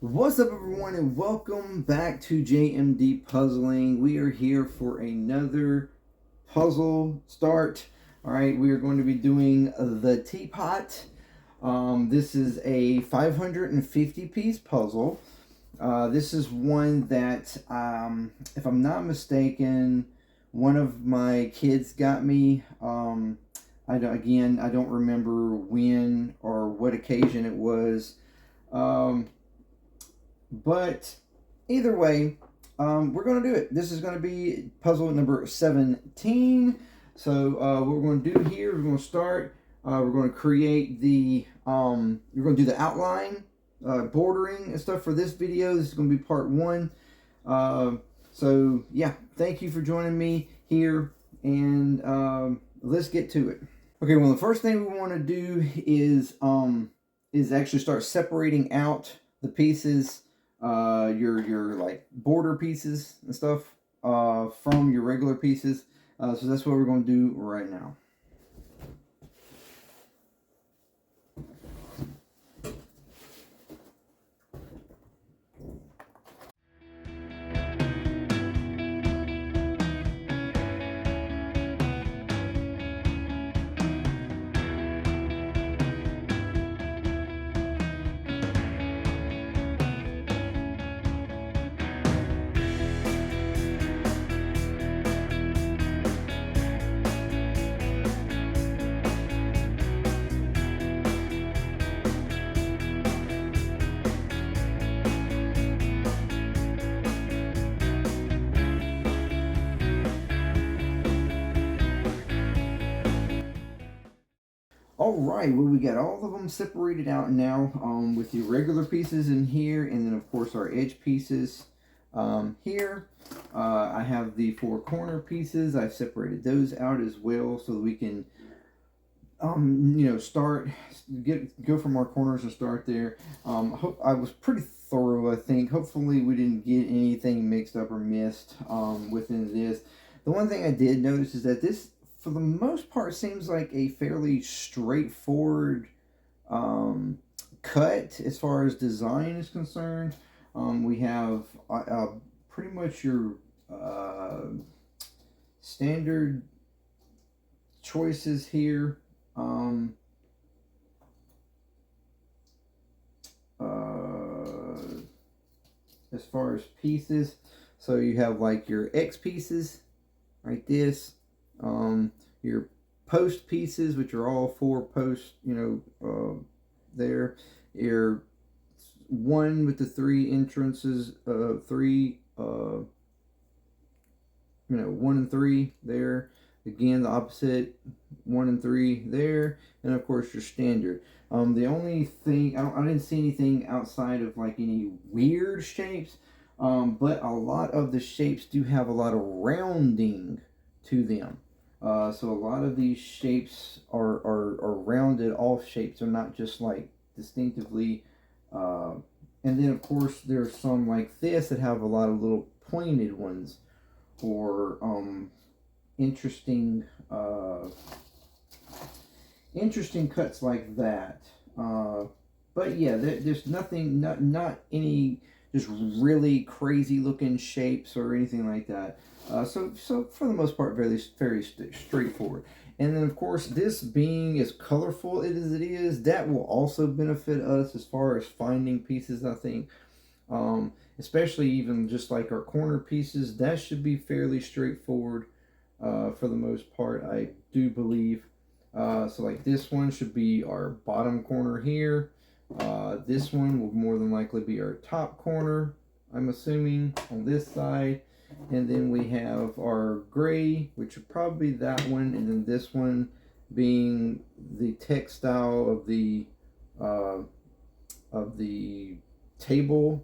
What's up, everyone, and welcome back to JMD Puzzling. We are here for another puzzle start. All right, we are going to be doing the Teapot. This is a 550 piece puzzle. This is one that, if I'm not mistaken, one of my kids got me. I don't remember when or what occasion it was. But either way, we're going to do it. This is going to be puzzle number 17. So what we're going to do here, we're going to start. We're going to create the, we're going to do the outline, bordering and stuff for this video. This is going to be part one. So yeah, thank you for joining me here, and let's get to it. Okay, well, the first thing we want to do is actually start separating out the pieces, your like border pieces and stuff, from your regular pieces. So that's what we're going to do right now. All right, well, we got all of them separated out now, with the regular pieces in here, and then of course our edge pieces here. I have the four corner pieces. I've separated those out as well so that we can go from our corners and start there. I was pretty thorough, I think. Hopefully we didn't get anything mixed up or missed within this. The one thing I did notice is that this, for the most part, seems like a fairly straightforward cut as far as design is concerned. We have pretty much your standard choices here. As far as pieces, so you have like your X pieces, right? Your post pieces, which are all four posts, there. Your one with the three entrances, one and three there. Again, the opposite, 1 and 3 there, and of course your standard. The only thing, I didn't see anything outside of like any weird shapes, but a lot of the shapes do have a lot of rounding to them. So a lot of these shapes are rounded off shapes. They're not just like distinctively. And then of course there's some like this that have a lot of little pointed ones, or interesting cuts like that. But yeah, there's nothing, not any just really crazy looking shapes or anything like that. So for the most part, very straightforward. And then of course, this being as colorful as it is, that will also benefit us as far as finding pieces, I think. Especially even just like our corner pieces, that should be fairly straightforward for the most part, I do believe. So like this one should be our bottom corner here. This one will more than likely be our top corner, I'm assuming, on this side. And then we have our gray, which would probably be that one, and then this one being the textile of the table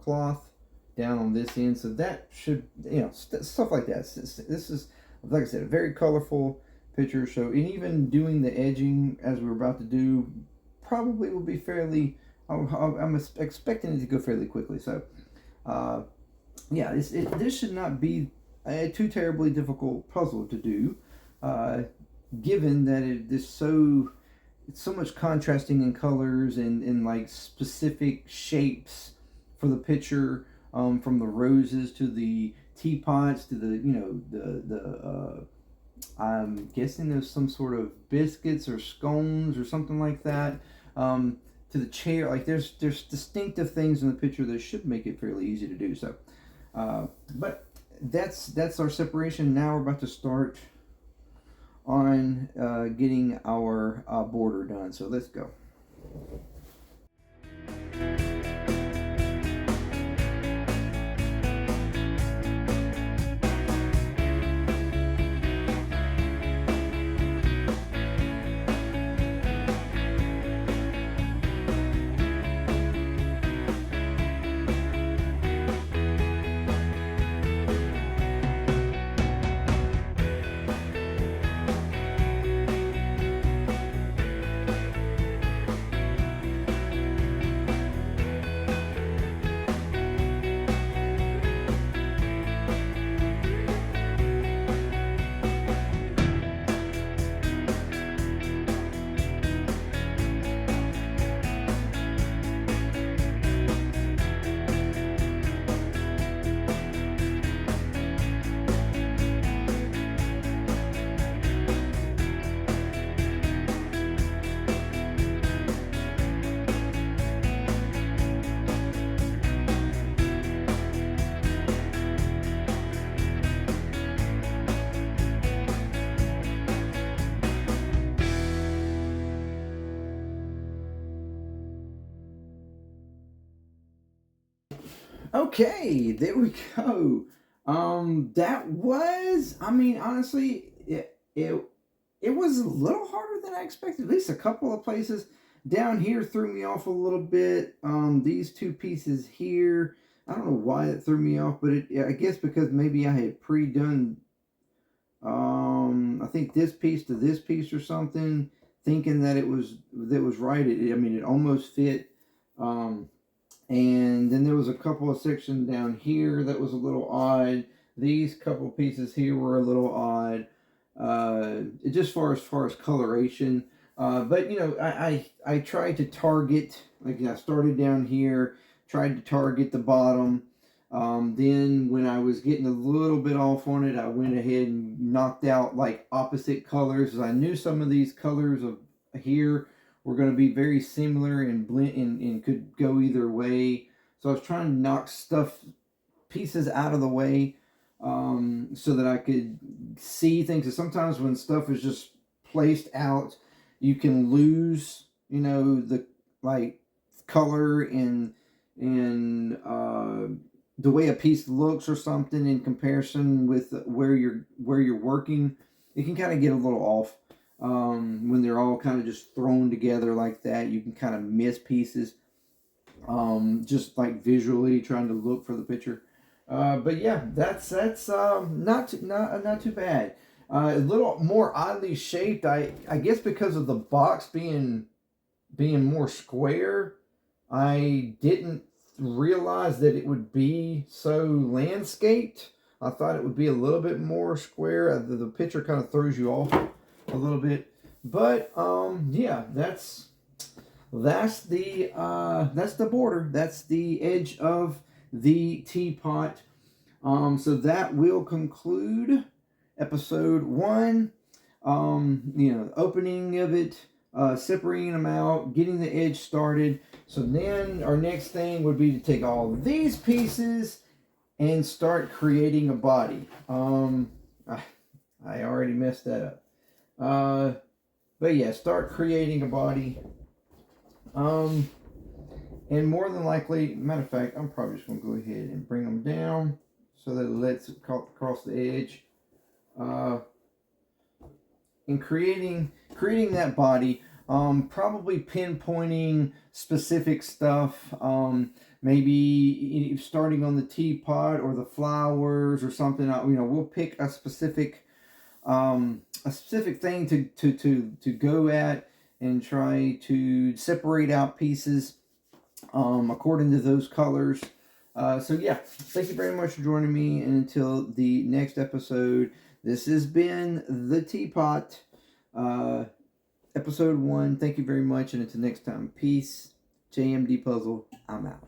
cloth down on this end. So that should, stuff like that. This is, like I said, a very colorful picture. So, and even doing the edging as we're about to do probably will be fairly, I'm expecting it to go fairly quickly. So yeah, this should not be a too terribly difficult puzzle to do, given that it's so much contrasting in colors and like specific shapes for the picture, from the roses to the teapots to the, you know, the I'm guessing there's some sort of biscuits or scones or something like that. To the chair, like there's distinctive things in the picture that should make it fairly easy to do so. But that's our separation. Now we're about to start on getting our border done. So let's go. Okay, there we go. That was, I mean, honestly, it was a little harder than I expected. At least a couple of places down here threw me off a little bit. These two pieces here, I don't know why it threw me off, but I guess because maybe I had pre-done, I think this piece to this piece or something, thinking that it was right. I mean, it almost fit. And then there was a couple of sections down here that was a little odd. These couple pieces here were a little odd. Just as far as coloration. But you know, I tried to target, like I started down here, tried to target the bottom. Then when I was getting a little bit off on it, I went ahead and knocked out like opposite colors. As I knew some of these colors of here were going to be very similar and blend and could go either way. So I was trying to knock pieces out of the way, so that I could see things. And sometimes when stuff is just placed out, you can lose, you know, the like color and the way a piece looks or something in comparison with where you're working. It can kind of get a little off. When they're all kind of just thrown together like that, you can kind of miss pieces, just like visually trying to look for the picture. But yeah, that's not too bad. A little more oddly shaped, I guess because of the box being more square. I didn't realize that it would be so landscaped. I thought it would be a little bit more square. The picture kind of throws you off a little bit, but yeah, that's the border. That's the edge of the teapot. So that will conclude episode 1. You know, opening of it, separating them out, getting the edge started. So then our next thing would be to take all these pieces and start creating a body. I already messed that up. But yeah, start creating a body. And more than likely, matter of fact, I'm probably just going to go ahead and bring them down so that it lets it across the edge. In creating that body, probably pinpointing specific stuff, maybe starting on the teapot or the flowers or something. You know, we'll pick a specific thing to go at and try to separate out pieces according to those colors. So yeah, thank you very much for joining me, and until the next episode, this has been the Teapot, episode 1. Thank you very much, and until next time, peace. JMD Puzzle, I'm out.